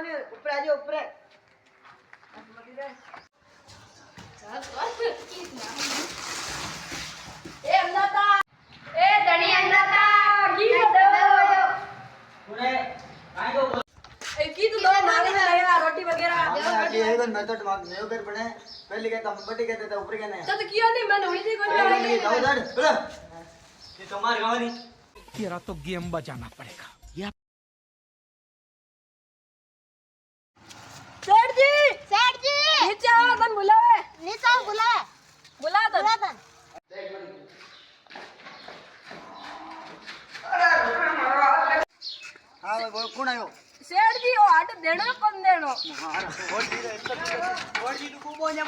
ને ઉપર આજો ઉપર એ અંદાતા એ ધણી અંદાતા કી દો કોને કાઈ દો એ કી દો મારે રહ્યા રોટી વગેરા आगे आएगा मैं तो दिमाग नहीं कर बने पहले कहता हम बटी कहते थे ऊपर कहने तो किया नहीं मैंने हुई थी कोई नहीं जाओ उधर बोलो ये तुम्हारे गांव नहीं तेरा तो गेम बजाना पड़ेगा या सेठ जी नीचे आओ तन बुलावे बुला तन हां भाई बोल कौन आयो सेठ जी ओ हट देणो कौन देणो हां वोट दी को बोल जा